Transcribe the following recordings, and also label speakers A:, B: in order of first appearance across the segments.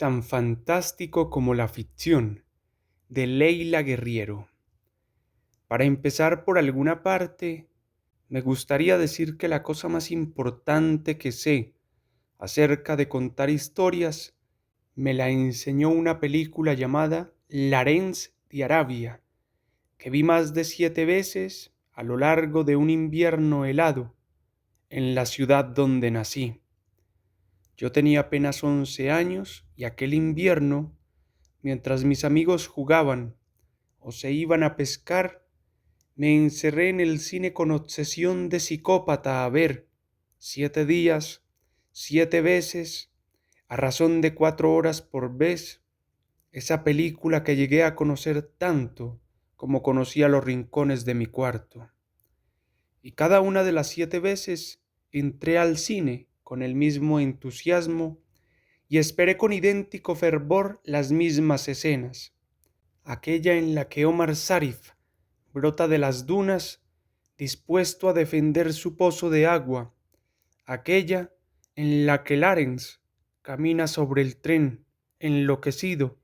A: tan fantástico como la ficción, de Leila Guerriero. Para empezar por alguna parte, me gustaría decir que la cosa más importante que sé acerca de contar historias me la enseñó una película llamada Lawrence de Arabia, que vi más de 7 veces a lo largo de un invierno helado en la ciudad donde nací. Yo tenía apenas 11 años y aquel invierno, mientras mis amigos jugaban o se iban a pescar, me encerré en el cine con obsesión de psicópata a ver 7 días, 7 veces, a razón de 4 horas por vez, esa película que llegué a conocer tanto como conocía los rincones de mi cuarto. Y cada una de las 7 veces entré al cine con el mismo entusiasmo y esperé con idéntico fervor las mismas escenas, aquella en la que Omar Sharif brota de las dunas dispuesto a defender su pozo de agua, aquella en la que Lawrence camina sobre el tren enloquecido,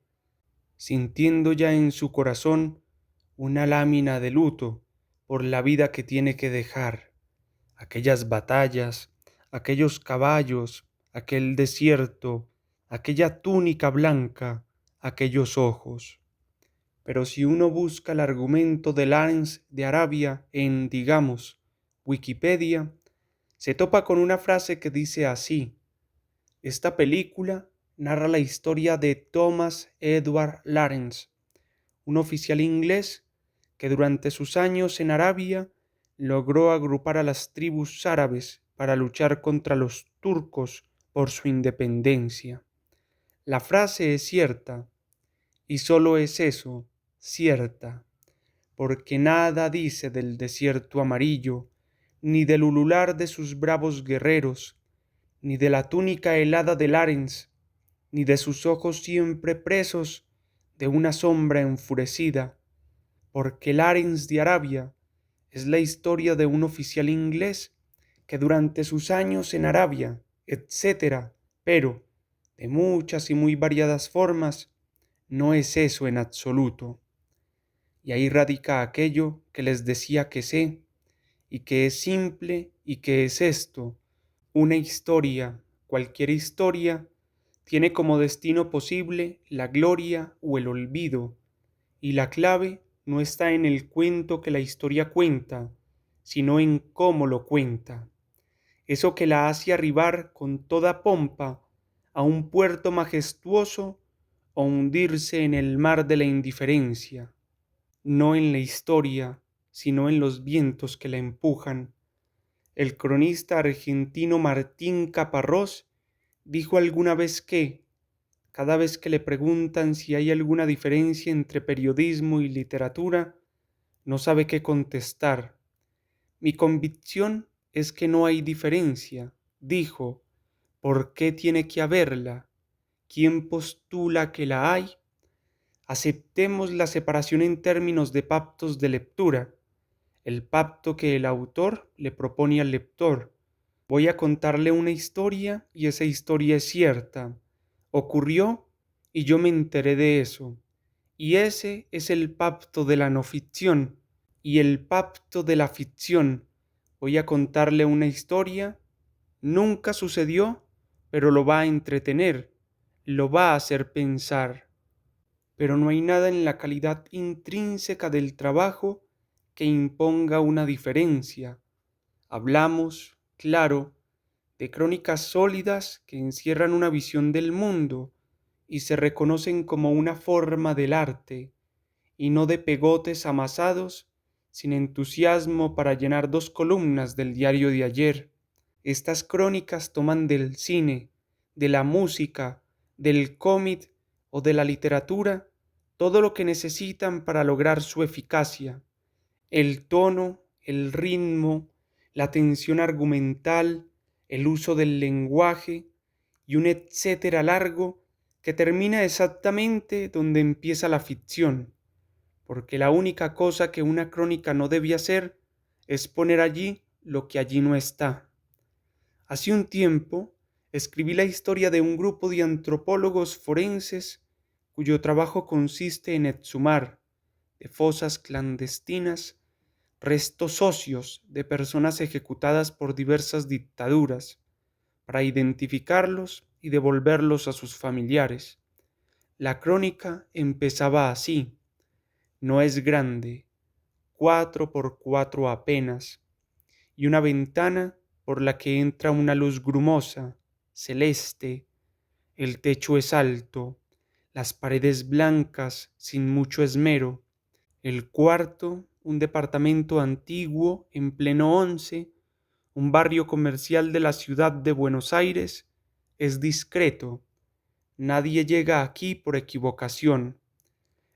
A: sintiendo ya en su corazón una lámina de luto por la vida que tiene que dejar, aquellas batallas, aquellos caballos, aquel desierto, aquella túnica blanca, aquellos ojos. Pero si uno busca el argumento de Lawrence de Arabia en, digamos, Wikipedia, se topa con una frase que dice así: esta película narra la historia de Thomas Edward Lawrence, un oficial inglés que durante sus años en Arabia logró agrupar a las tribus árabes para luchar contra los turcos por su independencia. La frase es cierta, y solo es eso, cierta, porque nada dice del desierto amarillo, ni del ulular de sus bravos guerreros, ni de la túnica helada de Lawrence, ni de sus ojos siempre presos de una sombra enfurecida, porque Lawrence de Arabia es la historia de un oficial inglés que durante sus años en Arabia, etcétera, pero de muchas y muy variadas formas, no es eso en absoluto. Y ahí radica aquello que les decía que sé, y que es simple, y que es esto: una historia, cualquier historia, tiene como destino posible la gloria o el olvido, y la clave no está en el cuento que la historia cuenta, sino en cómo lo cuenta, eso que la hace arribar con toda pompa a un puerto majestuoso o hundirse en el mar de la indiferencia, no en la historia, sino en los vientos que la empujan. El cronista argentino Martín Caparrós dijo alguna vez que, cada vez que le preguntan si hay alguna diferencia entre periodismo y literatura, no sabe qué contestar. Mi convicción es que no hay diferencia, dijo. ¿Por qué tiene que haberla? ¿Quién postula que la hay? Aceptemos la separación en términos de pactos de lectura, el pacto que el autor le propone al lector. Voy a contarle una historia y esa historia es cierta. Ocurrió y yo me enteré de eso. Y ese es el pacto de la no ficción. Y el pacto de la ficción: voy a contarle una historia, nunca sucedió, pero lo va a entretener, lo va a hacer pensar. Pero no hay nada en la calidad intrínseca del trabajo que imponga una diferencia. Hablamos, claro, de crónicas sólidas que encierran una visión del mundo y se reconocen como una forma del arte, y no de pegotes amasados sin entusiasmo para llenar 2 columnas del diario de ayer. Estas crónicas toman del cine, de la música, del cómic o de la literatura todo lo que necesitan para lograr su eficacia: el tono, el ritmo, la tensión argumental, el uso del lenguaje y un etcétera largo que termina exactamente donde empieza la ficción, porque la única cosa que una crónica no debe hacer es poner allí lo que allí no está. Hace un tiempo Escribí la historia de un grupo de antropólogos forenses cuyo trabajo consiste en exhumar de fosas clandestinas restos óseos de personas ejecutadas por diversas dictaduras para identificarlos y devolverlos a sus familiares. La crónica empezaba así: no es grande, 4 por 4 apenas, y una ventana por la que entra una luz grumosa, celeste. El techo es alto, las paredes blancas sin mucho esmero. El cuarto, un departamento antiguo en pleno 11, un barrio comercial de la ciudad de Buenos Aires, es discreto. Nadie llega aquí por equivocación.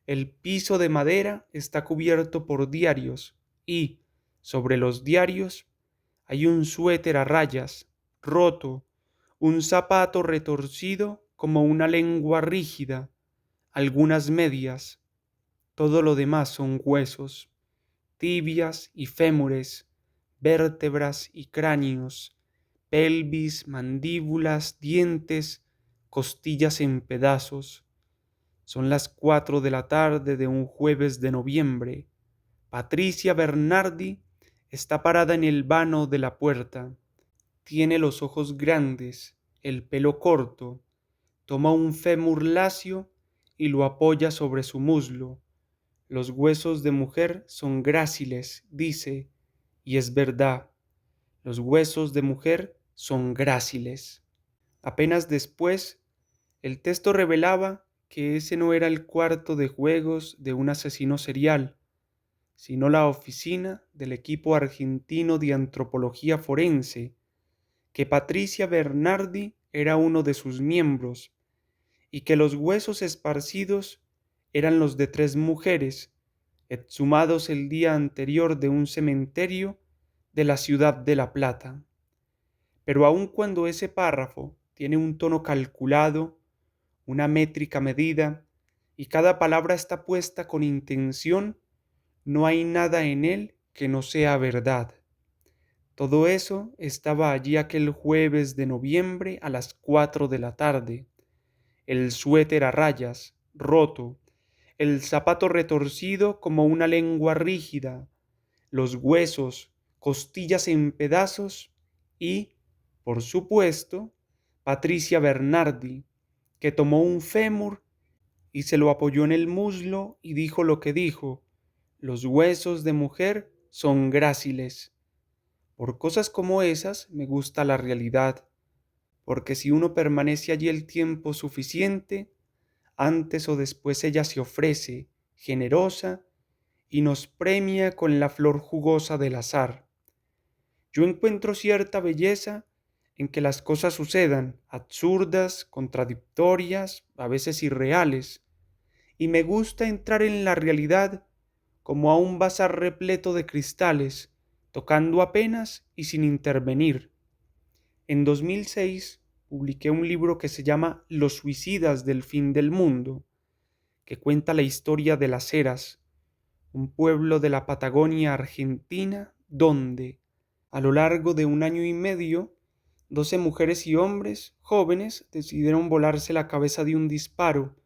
A: El piso de madera está cubierto por diarios y, sobre los diarios, hay un suéter a rayas, roto, un zapato retorcido como una lengua rígida, algunas medias. Todo lo demás son huesos, tibias y fémures, vértebras y cráneos, pelvis, mandíbulas, dientes, costillas en pedazos. Son las 4 de la tarde de un jueves de noviembre. Patricia Bernardi está parada en el vano de la puerta. Tiene los ojos grandes, el pelo corto. Toma un fémur lacio y lo apoya sobre su muslo. Los huesos de mujer son gráciles, dice, y es verdad. Los huesos de mujer son gráciles. Apenas después, el texto revelaba que ese no era el cuarto de juegos de un asesino serial, sino la oficina del equipo argentino de antropología forense, que Patricia Bernardi era uno de sus miembros, y que los huesos esparcidos eran los de 3 mujeres, exhumados el día anterior de un cementerio de la ciudad de La Plata. Pero aun cuando ese párrafo tiene un tono calculado, una métrica medida, y cada palabra está puesta con intención, no hay nada en él que no sea verdad. Todo eso estaba allí aquel jueves de noviembre a las 4 de la tarde. El suéter a rayas, roto, el zapato retorcido como una lengua rígida, los huesos, costillas en pedazos y, por supuesto, Patricia Bernardi, que tomó un fémur y se lo apoyó en el muslo y dijo lo que dijo: los huesos de mujer son gráciles. Por cosas como esas me gusta la realidad, porque si uno permanece allí el tiempo suficiente, antes o después ella se ofrece, generosa, y nos premia con la flor jugosa del azar. Yo encuentro cierta belleza en que las cosas sucedan, absurdas, contradictorias, a veces irreales, y me gusta entrar en la realidad como a un bazar repleto de cristales, tocando apenas y sin intervenir. En 2006 publiqué un libro que se llama Los suicidas del fin del mundo, que cuenta la historia de Las Heras, un pueblo de la Patagonia Argentina donde, a lo largo de un año y medio, 12 mujeres y hombres jóvenes decidieron volarse la cabeza de un disparo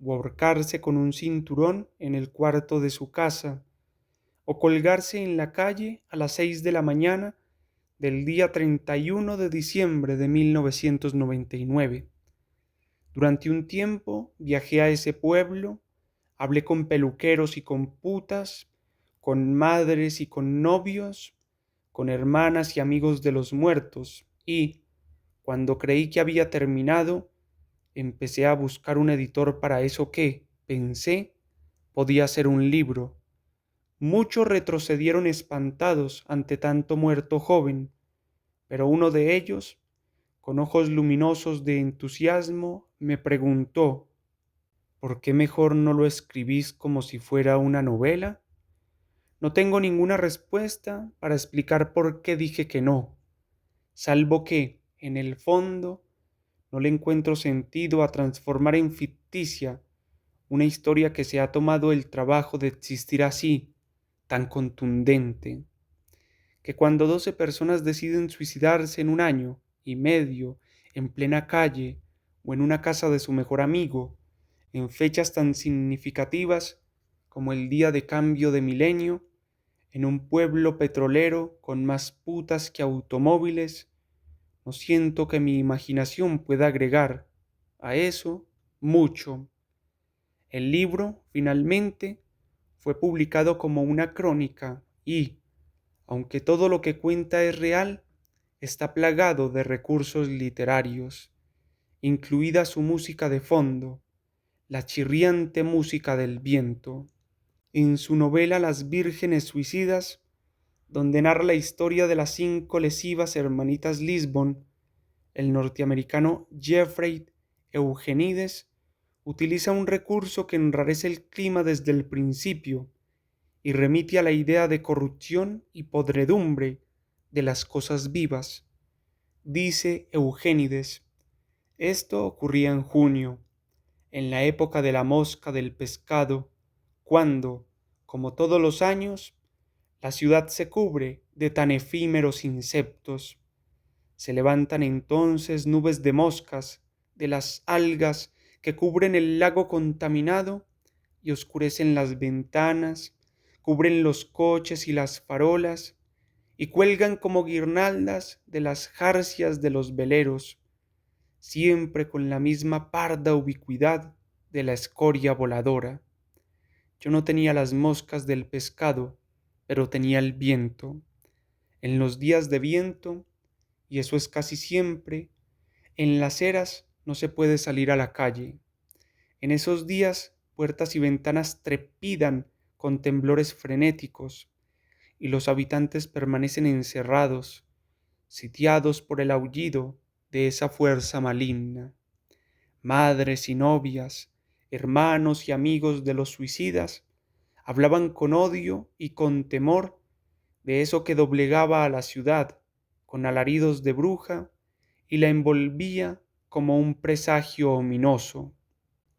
A: o ahorcarse con un cinturón en el cuarto de su casa, o colgarse en la calle a las 6 de la mañana del día 31 de diciembre de 1999. Durante un tiempo viajé a ese pueblo, hablé con peluqueros y con putas, con madres y con novios, con hermanas y amigos de los muertos, y, cuando creí que había terminado, empecé a buscar un editor para eso que, pensé, podía ser un libro. Muchos retrocedieron espantados ante tanto muerto joven, pero uno de ellos, con ojos luminosos de entusiasmo, me preguntó: ¿por qué mejor no lo escribís como si fuera una novela? No tengo ninguna respuesta para explicar por qué dije que no, salvo que, en el fondo, no le encuentro sentido a transformar en ficticia una historia que se ha tomado el trabajo de existir así, tan contundente, que cuando 12 personas deciden suicidarse en un año y medio en plena calle o en una casa de su mejor amigo, en fechas tan significativas como el día de cambio de milenio, en un pueblo petrolero con más putas que automóviles, no siento que mi imaginación pueda agregar a eso mucho. El libro, finalmente, fue publicado como una crónica y, aunque todo lo que cuenta es real, está plagado de recursos literarios, incluida su música de fondo, la chirriante música del viento. En su novela Las Vírgenes Suicidas, donde narra la historia de las 5 lesivas hermanitas Lisbon, el norteamericano Jeffrey Eugenides utiliza un recurso que enrarece el clima desde el principio y remite a la idea de corrupción y podredumbre de las cosas vivas. Dice Eugénides: esto ocurría en junio, en la época de la mosca del pescado, cuando, como todos los años, la ciudad se cubre de tan efímeros insectos. Se levantan entonces nubes de moscas, de las algas que cubren el lago contaminado y oscurecen las ventanas, cubren los coches y las farolas, y cuelgan como guirnaldas de las jarcias de los veleros, siempre con la misma parda ubicuidad de la escoria voladora. Yo no tenía las moscas del pescado, pero tenía el viento. En los días de viento, y eso es casi siempre, en las eras no se puede salir a la calle. En esos días puertas y ventanas trepidan con temblores frenéticos, y los habitantes permanecen encerrados, sitiados por el aullido de esa fuerza maligna. Madres y novias, hermanos y amigos de los suicidas, hablaban con odio y con temor de eso que doblegaba a la ciudad con alaridos de bruja y la envolvía como un presagio ominoso.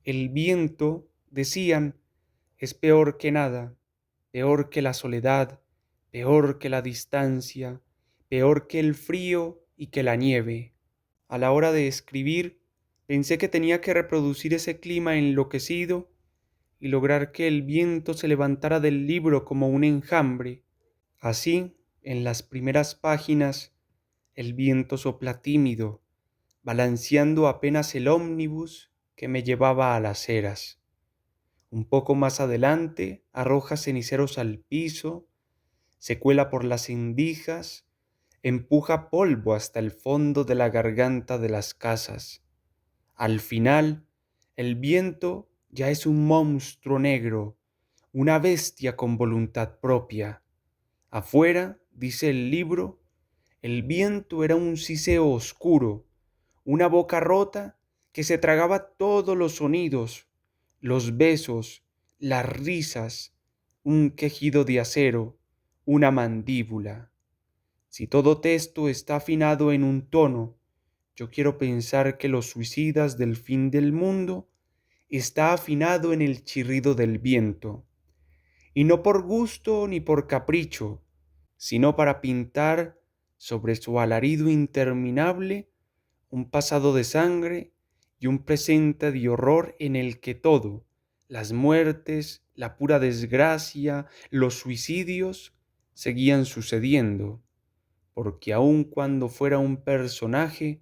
A: El viento, decían, es peor que nada, peor que la soledad, peor que la distancia, peor que el frío y que la nieve. A la hora de escribir, pensé que tenía que reproducir ese clima enloquecido y lograr que el viento se levantara del libro como un enjambre. Así, en las primeras páginas, el viento sopla tímido, balanceando apenas el ómnibus que me llevaba a las eras. Un poco más adelante arroja ceniceros al piso, se cuela por las endijas, empuja polvo hasta el fondo de la garganta de las casas. Al final, el viento ya es un monstruo negro, una bestia con voluntad propia. Afuera, dice el libro, el viento era un siseo oscuro, una boca rota que se tragaba todos los sonidos, los besos, las risas, un quejido de acero, una mandíbula. Si todo texto está afinado en un tono, yo quiero pensar que los suicidas del fin del mundo está afinado en el chirrido del viento, y no por gusto ni por capricho, sino para pintar sobre su alarido interminable un pasado de sangre y un presente de horror en el que todo, las muertes, la pura desgracia, los suicidios, seguían sucediendo, porque aun cuando fuera un personaje,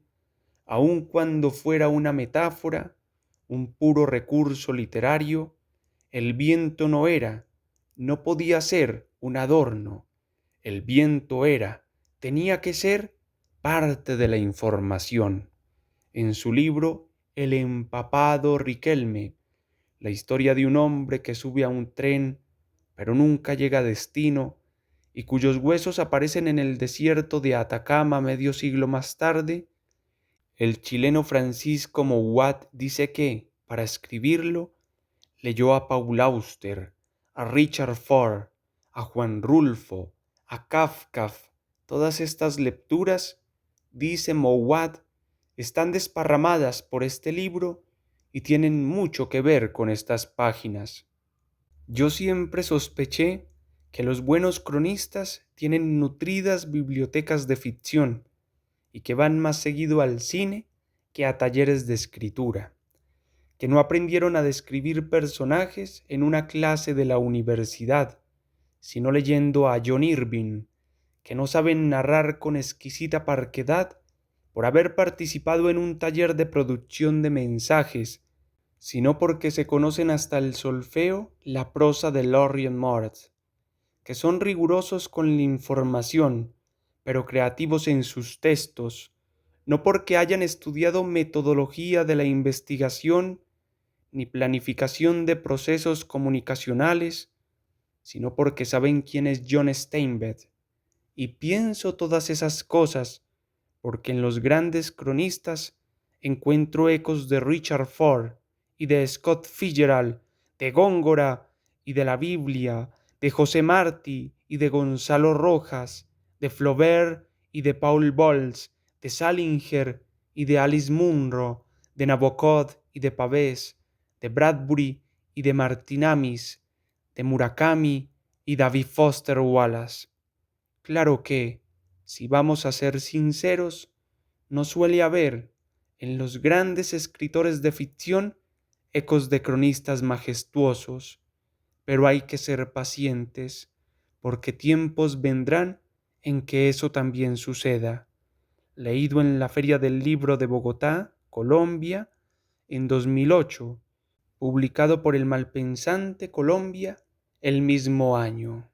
A: aun cuando fuera una metáfora, un puro recurso literario, el viento no era, no podía ser un adorno. El viento era, tenía que ser parte de la información. En su libro El empapado Riquelme, la historia de un hombre que sube a un tren, pero nunca llega a destino, y cuyos huesos aparecen en el desierto de Atacama medio siglo más tarde, el chileno Francisco Mouat dice que, para escribirlo, leyó a Paul Auster, a Richard Ford, a Juan Rulfo, a Kafka. Todas estas lecturas, dice Mouat, están desparramadas por este libro y tienen mucho que ver con estas páginas. Yo siempre sospeché que los buenos cronistas tienen nutridas bibliotecas de ficción y que van más seguido al cine que a talleres de escritura, que no aprendieron a describir personajes en una clase de la universidad, sino leyendo a John Irving, que no saben narrar con exquisita parquedad por haber participado en un taller de producción de mensajes, sino porque se conocen hasta el solfeo la prosa de Lorien Mort, que son rigurosos con la información, pero creativos en sus textos, no porque hayan estudiado metodología de la investigación ni planificación de procesos comunicacionales, sino porque saben quién es John Steinbeck. Y pienso todas esas cosas porque en los grandes cronistas encuentro ecos de Richard Ford y de Scott Fitzgerald, de Góngora y de la Biblia, de José Martí y de Gonzalo Rojas, de Flaubert y de Paul Bowles, de Salinger y de Alice Munro, de Nabokov y de Pavés, de Bradbury y de Martin Amis, de Murakami y David Foster Wallace. Claro que, si vamos a ser sinceros, no suele haber en los grandes escritores de ficción ecos de cronistas majestuosos, pero hay que ser pacientes, porque tiempos vendrán en que eso también suceda. Leído en la Feria del Libro de Bogotá, Colombia, en 2008, publicado por El Malpensante Colombia el mismo año.